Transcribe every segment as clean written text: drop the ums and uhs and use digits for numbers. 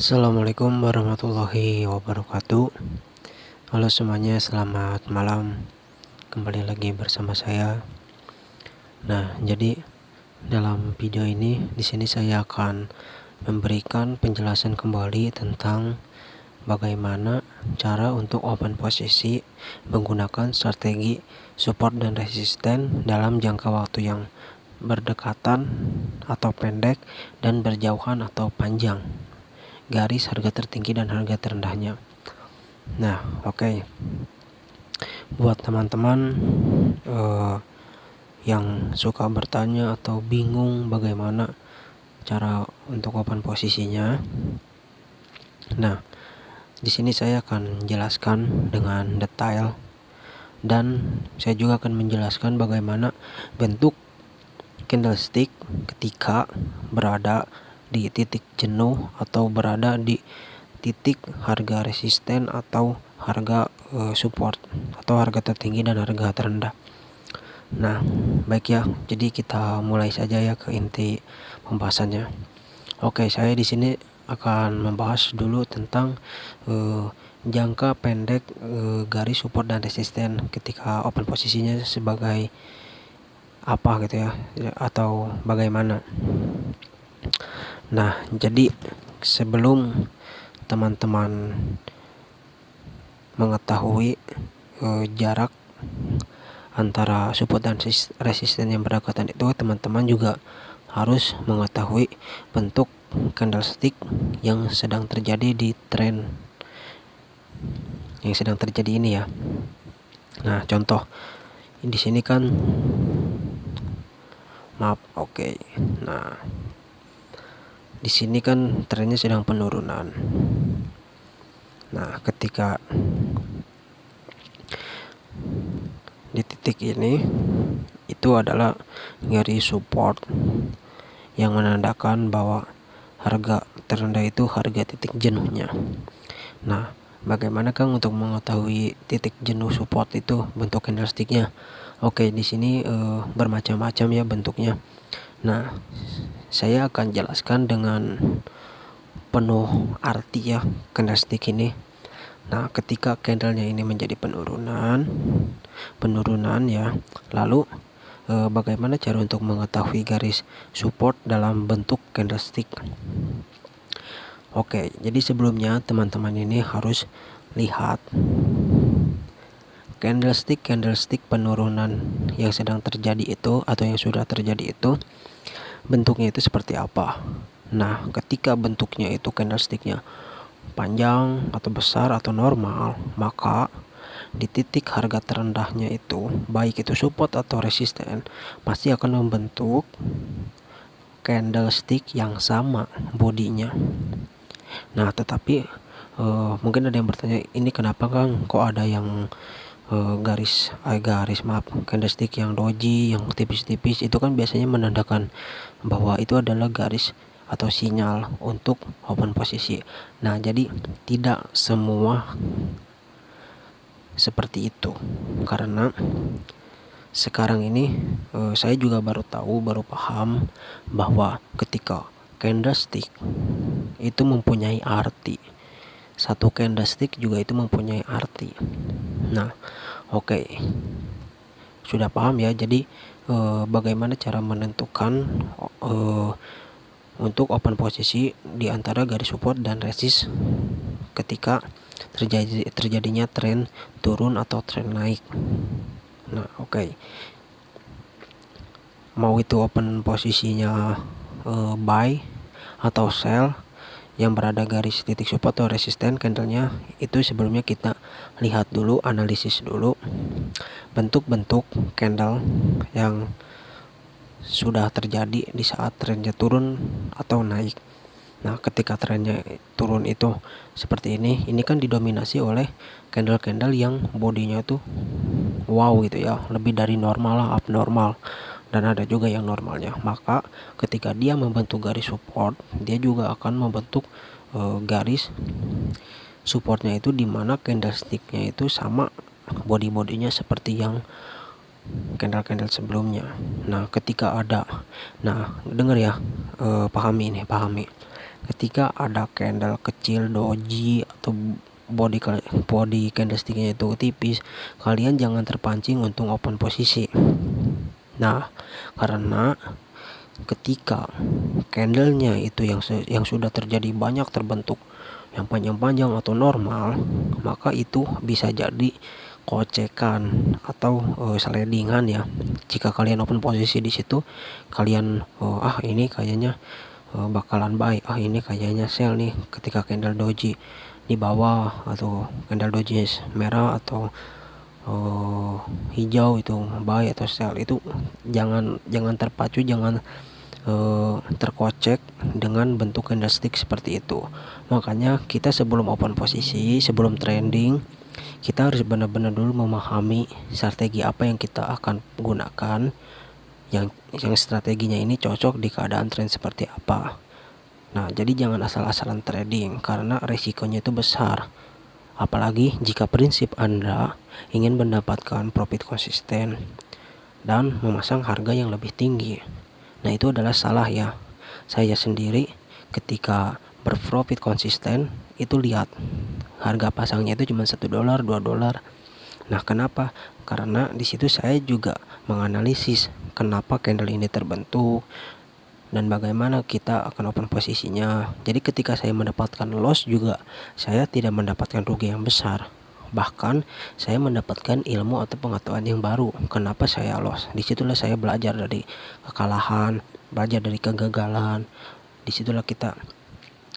Assalamualaikum warahmatullahi wabarakatuh. Halo semuanya, selamat malam. Kembali lagi bersama saya. Nah, jadi dalam video ini di sini saya akan memberikan penjelasan kembali tentang bagaimana cara untuk open posisi menggunakan strategi support dan resisten dalam jangka waktu yang berdekatan atau pendek dan berjauhan atau panjang, garis harga tertinggi dan harga terendahnya. Nah, oke. Buat teman-teman yang suka bertanya atau bingung bagaimana cara untuk open posisinya. Nah, di sini saya akan jelaskan dengan detail, dan saya juga akan menjelaskan bagaimana bentuk candlestick ketika berada di titik jenuh atau berada di titik harga resisten atau harga support atau harga tertinggi dan harga terendah. Nah, baik ya. Jadi kita mulai saja ya ke inti pembahasannya. Oke, saya di sini akan membahas dulu tentang jangka pendek garis support dan resisten ketika open posisinya sebagai apa gitu ya, atau bagaimana. Nah, jadi sebelum teman-teman mengetahui jarak antara support dan resisten yang berdekatan itu, teman-teman juga harus mengetahui bentuk candlestick yang sedang terjadi di tren yang sedang terjadi ini ya. Nah, contoh di sini kan oke. Nah, di sini kan trennya sedang penurunan. Nah, ketika di titik ini itu adalah garis support yang menandakan bahwa harga terendah itu harga titik jenuhnya. Nah, bagaimana Kang untuk mengetahui titik jenuh support itu bentuk candlesticknya? Oke, di sini bermacam-macam ya bentuknya. Nah, saya akan jelaskan dengan penuh arti ya candlestick ini. Nah, ketika candlenya ini menjadi penurunan ya, lalu bagaimana cara untuk mengetahui garis support dalam bentuk candlestick? Oke, jadi sebelumnya teman-teman ini harus lihat candlestick penurunan yang sedang terjadi itu atau yang sudah terjadi itu bentuknya itu seperti apa. Nah, ketika bentuknya itu candlesticknya panjang atau besar atau normal, maka di titik harga terendahnya itu, baik itu support atau resisten, pasti akan membentuk candlestick yang sama bodinya. Nah, tetapi mungkin ada yang bertanya, ini kenapa Kang kok ada yang candlestick yang doji, yang tipis-tipis? Itu kan biasanya menandakan bahwa itu adalah garis atau sinyal untuk open posisi. Nah, jadi tidak semua seperti itu, karena sekarang ini saya juga baru paham bahwa ketika candlestick itu mempunyai arti, satu candlestick juga itu mempunyai arti. Nah, oke. Sudah paham ya. Jadi bagaimana cara menentukan untuk open posisi di antara garis support dan resist ketika terjadinya tren turun atau tren naik. Nah, oke. Mau itu open posisinya buy atau sell yang berada garis titik support atau resisten candlenya, itu sebelumnya kita lihat dulu, analisis dulu bentuk-bentuk candle yang sudah terjadi di saat trennya turun atau naik. Nah, ketika trennya turun itu seperti ini kan didominasi oleh candle-candle yang bodinya itu wow gitu ya, lebih dari normal lah, abnormal, dan ada juga yang normalnya. Maka ketika dia membentuk garis support, dia juga akan membentuk garis supportnya itu dimana candlesticknya itu sama body-bodinya seperti yang candle-candle sebelumnya. Nah, ketika ada, nah dengar ya, pahami. ketika ada candle kecil doji atau body candlesticknya itu tipis, kalian jangan terpancing untuk open posisi. Nah, karena ketika candlenya itu yang sudah terjadi banyak terbentuk yang panjang-panjang atau normal, maka itu bisa jadi kocekan atau slidingan ya. Jika kalian open posisi di situ, kalian ini kayaknya bakalan buy, ini kayaknya sell nih ketika candle doji di bawah atau candle doji merah atau hijau itu buy atau sell. Itu jangan terpacu, jangan terkocek dengan bentuk candlestick seperti itu. Makanya kita sebelum open posisi, sebelum trading, kita harus benar-benar dulu memahami strategi apa yang kita akan gunakan, yang strateginya ini cocok di keadaan trend seperti apa. Nah, jadi jangan asal-asalan trading karena resikonya itu besar. Apalagi jika prinsip Anda ingin mendapatkan profit konsisten dan memasang harga yang lebih tinggi. Nah, itu adalah salah ya. Saya sendiri ketika berprofit konsisten itu lihat harga pasangnya itu cuma $1, $2. Nah, kenapa? Karena di situ saya juga menganalisis kenapa candle ini terbentuk dan bagaimana kita akan open posisinya. Jadi ketika saya mendapatkan loss juga saya tidak mendapatkan rugi yang besar. Bahkan saya mendapatkan ilmu atau pengetahuan yang baru. Kenapa saya loss? Disitulah saya belajar dari kekalahan, belajar dari kegagalan. Disitulah kita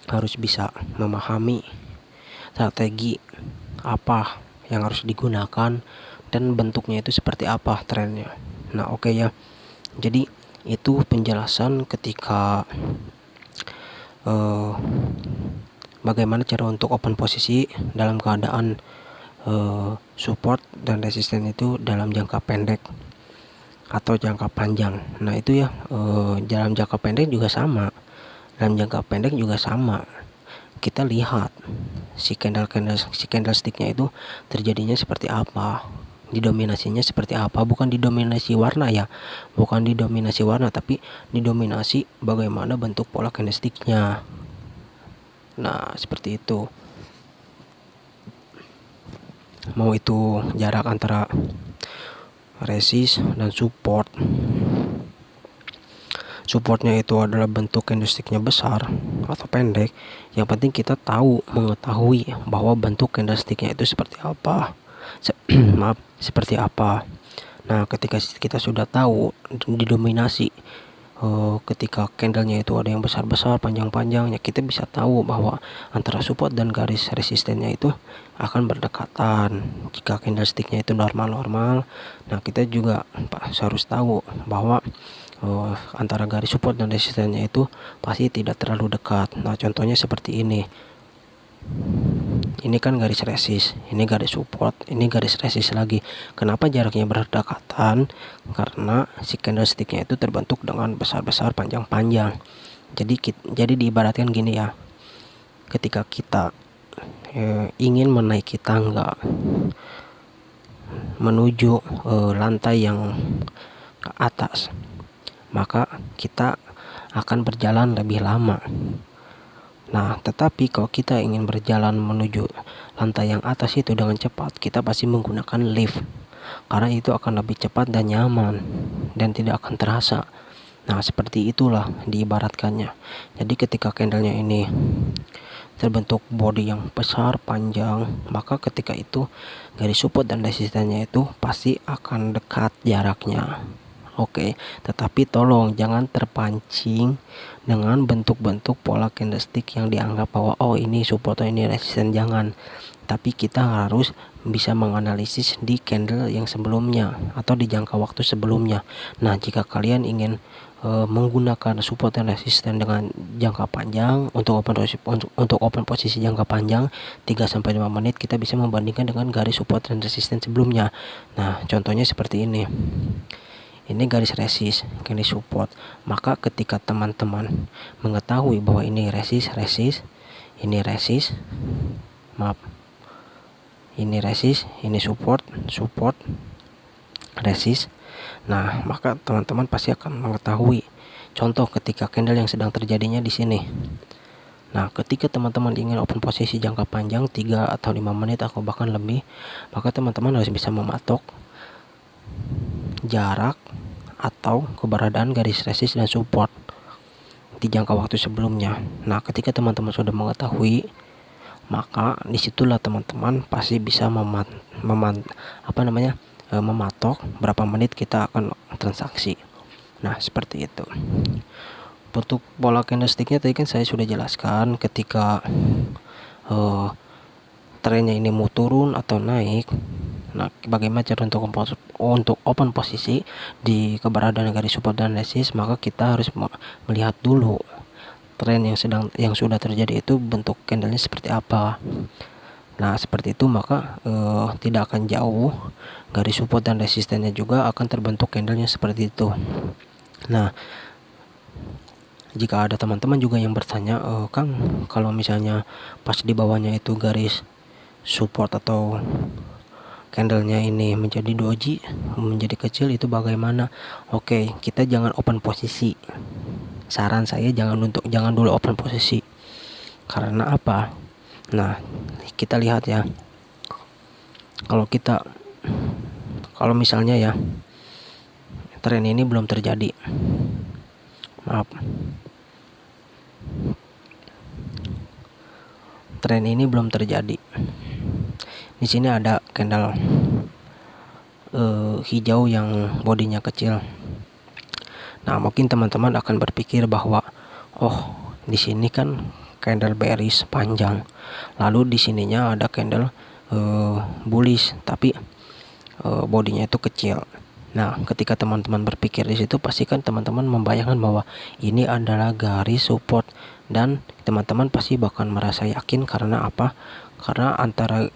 harus bisa memahami strategi apa yang harus digunakan dan bentuknya itu seperti apa trennya. Nah, oke ya. Jadi itu penjelasan ketika bagaimana cara untuk open posisi dalam keadaan support dan resisten itu dalam jangka pendek atau jangka panjang. Nah, itu ya, dalam jangka pendek juga sama. Dalam jangka pendek juga sama. Kita lihat si candlesticknya itu terjadinya seperti apa, didominasinya seperti apa, bukan didominasi warna ya, bukan didominasi warna, tapi didominasi bagaimana bentuk pola candlesticknya. Nah, seperti itu. Mau itu jarak antara resist dan support. Supportnya itu adalah bentuk candlesticknya besar atau pendek. Yang penting kita mengetahui bahwa bentuk candlesticknya itu seperti apa. Seperti apa. Nah, ketika kita sudah tahu didominasi, ketika candlenya itu ada yang besar-besar, panjang-panjang, ya kita bisa tahu bahwa antara support dan garis resistennya itu akan berdekatan. Jika candlesticknya itu normal-normal, nah kita juga harus tahu bahwa antara garis support dan resistennya itu pasti tidak terlalu dekat. Nah, contohnya seperti ini. Ini kan garis resist, ini garis support, ini garis resist lagi. Kenapa jaraknya berdekatan? Karena si candlesticknya itu terbentuk dengan besar-besar, panjang-panjang. Jadi diibaratkan gini ya. Ketika kita ingin menaiki tangga menuju lantai yang ke atas, maka kita akan berjalan lebih lama. Nah, tetapi kalau kita ingin berjalan menuju lantai yang atas itu dengan cepat, kita pasti menggunakan lift. Karena itu akan lebih cepat dan nyaman dan tidak akan terasa. Nah, seperti itulah diibaratkannya. Jadi ketika candlenya ini terbentuk body yang besar, panjang, maka ketika itu garis support dan resistennya itu pasti akan dekat jaraknya. Oke, tetapi tolong jangan terpancing dengan bentuk-bentuk pola candlestick yang dianggap bahwa ini support atau ini resisten, jangan. Tapi kita harus bisa menganalisis di candle yang sebelumnya atau di jangka waktu sebelumnya. Nah, jika kalian ingin menggunakan support dan resisten dengan jangka panjang untuk open posisi jangka panjang 3-5 menit, kita bisa membandingkan dengan garis support dan resisten sebelumnya. Nah, contohnya seperti ini. Ini garis resist, ini support. Maka ketika teman-teman mengetahui bahwa ini resist, ini resist, ini resist, ini support, resist. Nah, maka teman-teman pasti akan mengetahui. Contoh ketika candle yang sedang terjadinya di sini. Nah, ketika teman-teman ingin open posisi jangka panjang 3 atau 5 menit atau bahkan lebih, maka teman-teman harus bisa mematok jarak atau keberadaan garis resist dan support di jangka waktu sebelumnya. Nah, ketika teman-teman sudah mengetahui, maka disitulah teman-teman pasti bisa mematok berapa menit kita akan transaksi. Nah, seperti itu. Untuk pola candlesticknya tadi kan saya sudah jelaskan, ketika trennya ini mau turun atau naik. Nah, bagaimana cara untuk open posisi di keberadaan garis support dan resist? Maka kita harus melihat dulu tren yang sudah terjadi itu bentuk candlenya seperti apa. Nah, seperti itu maka tidak akan jauh, garis support dan resistennya juga akan terbentuk candlenya seperti itu. Nah, jika ada teman-teman juga yang bertanya, Kang, kalau misalnya pas di bawahnya itu garis support atau candlenya ini menjadi doji, menjadi kecil, itu bagaimana? Oke, kita jangan open posisi. Saran saya jangan dulu open posisi. Karena apa? Nah, kita lihat ya. Kalau misalnya ya tren ini belum terjadi. Tren ini belum terjadi. Di sini ada candle hijau yang bodinya kecil. Nah, mungkin teman-teman akan berpikir bahwa di sini kan candle bearish panjang, lalu di sininya ada candle bullish tapi bodinya itu kecil. Nah, ketika teman-teman berpikir di situ, pasti kan teman-teman membayangkan bahwa ini adalah garis support, dan teman-teman pasti bakal merasa yakin. Karena apa? Karena antara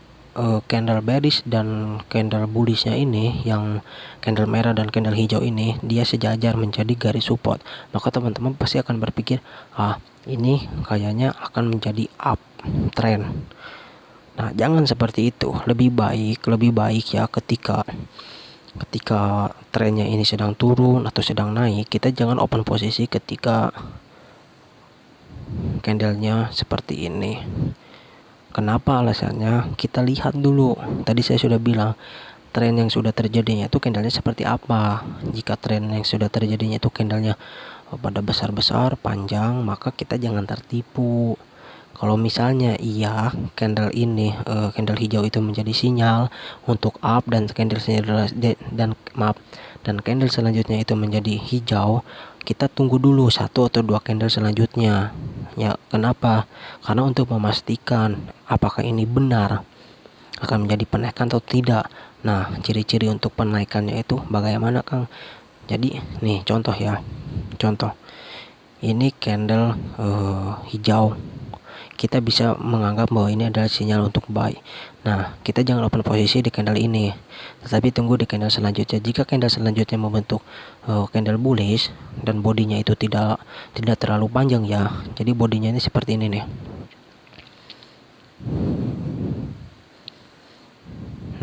candle bearish dan candle bullishnya ini, yang candle merah dan candle hijau ini, dia sejajar menjadi garis support. Maka teman-teman pasti akan berpikir, ini kayaknya akan menjadi up trend. Nah, jangan seperti itu. Lebih baik ya ketika trennya ini sedang turun atau sedang naik, kita jangan open posisi ketika candlenya seperti ini. Kenapa alasannya? Kita lihat dulu. Tadi saya sudah bilang, tren yang sudah terjadinya itu candlenya seperti apa. Jika tren yang sudah terjadinya itu candlenya pada besar-besar, panjang, maka kita jangan tertipu. Kalau misalnya candle ini candle hijau itu menjadi sinyal untuk up, dan candle selanjutnya itu menjadi hijau, kita tunggu dulu 1 atau 2 candle selanjutnya. Ya, kenapa? Karena untuk memastikan apakah ini benar akan menjadi penaikan atau tidak. Nah, ciri-ciri untuk penaikannya itu bagaimana, Kang? Jadi nih contoh ya. Ini candle hijau. Kita bisa menganggap bahwa ini adalah sinyal untuk buy. Nah, kita jangan open posisi di candle ini, tetapi tunggu di candle selanjutnya. Jika candle selanjutnya membentuk candle bullish dan bodinya itu tidak terlalu panjang ya. Jadi bodinya ini seperti ini nih.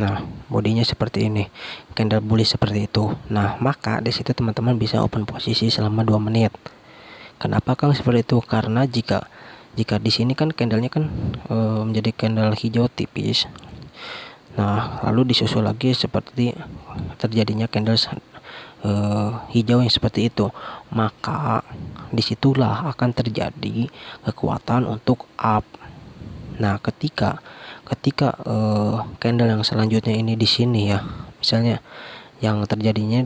Nah, bodinya seperti ini, candle bullish seperti itu. Nah, maka di situ teman-teman bisa open posisi selama 2 menit. Kenapa, Kang, seperti itu? Karena jika di sini kan candlenya kan menjadi candle hijau tipis. Nah, lalu disusul lagi seperti terjadinya candle hijau yang seperti itu, maka disitulah akan terjadi kekuatan untuk up. Nah, ketika candle yang selanjutnya ini di sini ya, misalnya yang terjadinya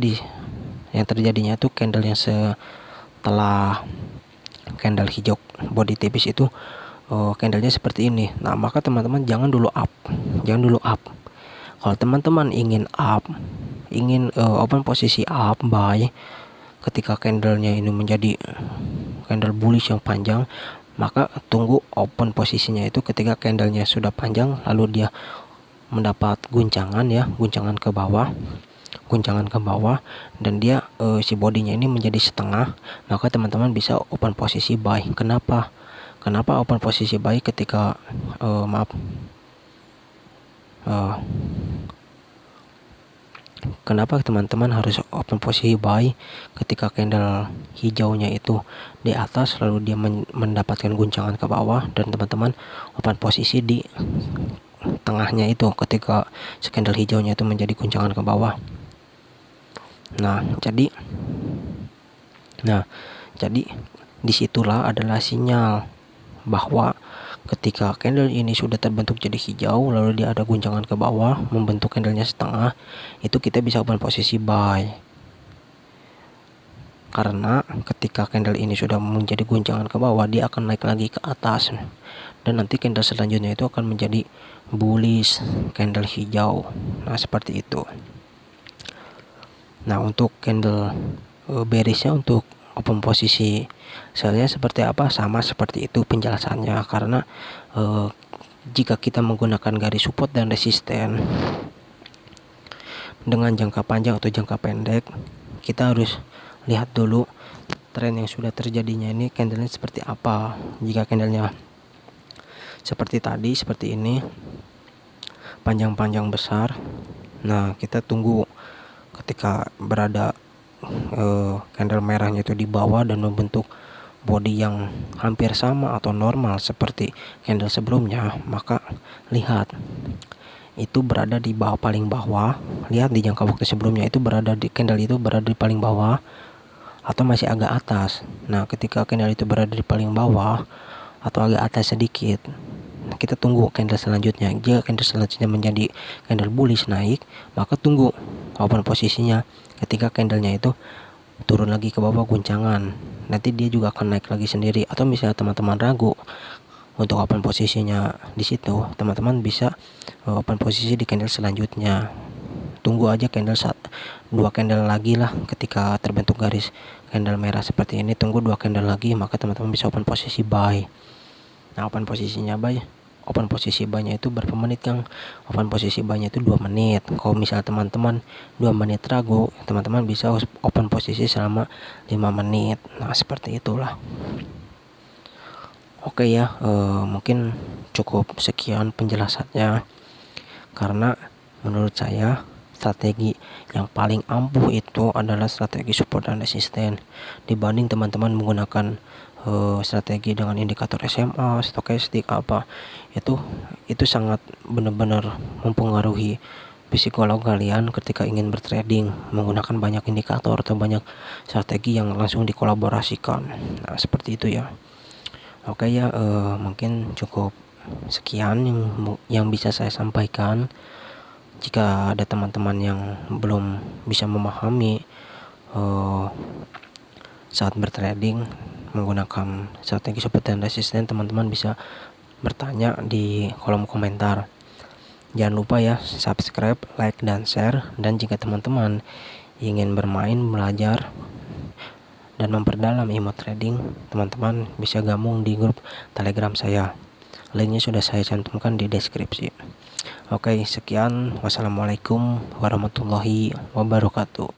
itu candle yang setelah candle hijau body tipis itu candlenya seperti ini. Nah, maka teman-teman jangan dulu up. Kalau teman-teman ingin open posisi up buy ketika candlenya ini menjadi candle bullish yang panjang, maka tunggu open posisinya itu ketika candlenya sudah panjang, lalu dia mendapat guncangan ke bawah, dan dia si bodinya ini menjadi setengah, maka teman-teman bisa open posisi buy. Kenapa open posisi buy ketika kenapa teman-teman harus open posisi buy ketika candle hijaunya itu di atas lalu dia mendapatkan guncangan ke bawah, dan teman-teman open posisi di tengahnya itu ketika candle hijaunya itu menjadi guncangan ke bawah. Nah jadi disitulah adalah sinyal bahwa ketika candle ini sudah terbentuk jadi hijau lalu dia ada guncangan ke bawah membentuk candlenya setengah, itu kita bisa open posisi buy. Karena ketika candle ini sudah menjadi guncangan ke bawah, dia akan naik lagi ke atas, dan nanti candle selanjutnya itu akan menjadi bullish candle hijau. Nah seperti itu. Nah untuk candle bearishnya, untuk open posisi sellnya seperti apa, sama seperti itu penjelasannya. Karena jika kita menggunakan garis support dan resisten dengan jangka panjang atau jangka pendek, kita harus lihat dulu tren yang sudah terjadinya ini candlenya seperti apa. Jika candlenya seperti tadi, seperti ini, panjang-panjang besar, nah kita tunggu ketika berada candle merahnya itu di bawah dan membentuk body yang hampir sama atau normal seperti candle sebelumnya, maka lihat itu berada di bawah, paling bawah. Lihat di jangka waktu sebelumnya itu berada di candle itu berada di paling bawah atau masih agak atas. Nah ketika candle itu berada di paling bawah atau agak atas sedikit, kita tunggu candle selanjutnya. Jika candle selanjutnya menjadi candle bullish naik, maka tunggu open posisinya ketika candlenya itu turun lagi ke bawah guncangan. Nanti dia juga akan naik lagi sendiri. Atau misalnya teman-teman ragu untuk open posisinya di situ, teman-teman bisa open posisi di candle selanjutnya. Tunggu aja candle dua candle lagi lah. Ketika terbentuk garis candle merah seperti ini, tunggu 2 candle lagi, maka teman-teman bisa open posisi buy. Nah open posisinya open posisi buy-nya itu berapa menit, Kang? Open posisi buy-nya itu 2 menit. Kalau misalnya teman-teman 2 menit ragu, teman-teman bisa open posisi selama 5 menit. Nah seperti itulah. Oke ya, mungkin cukup sekian penjelasannya. Karena menurut saya strategi yang paling ampuh itu adalah strategi support dan resisten, dibanding teman-teman menggunakan strategi dengan indikator SMA, stokastik apa. Itu sangat benar-benar mempengaruhi psikolog kalian ketika ingin bertrading menggunakan banyak indikator atau banyak strategi yang langsung dikolaborasikan. Nah seperti itu ya. Oke ya, mungkin cukup sekian yang bisa saya sampaikan. Jika ada teman-teman yang belum bisa memahami saat bertrading menggunakan strategi support dan resisten, teman-teman bisa bertanya di kolom komentar. Jangan lupa ya subscribe, like, dan share. Dan jika teman-teman ingin bermain, belajar, dan memperdalam ilmu trading, teman-teman bisa gabung di grup Telegram saya. Linknya sudah saya cantumkan di deskripsi. Oke, sekian. Wassalamualaikum warahmatullahi wabarakatuh.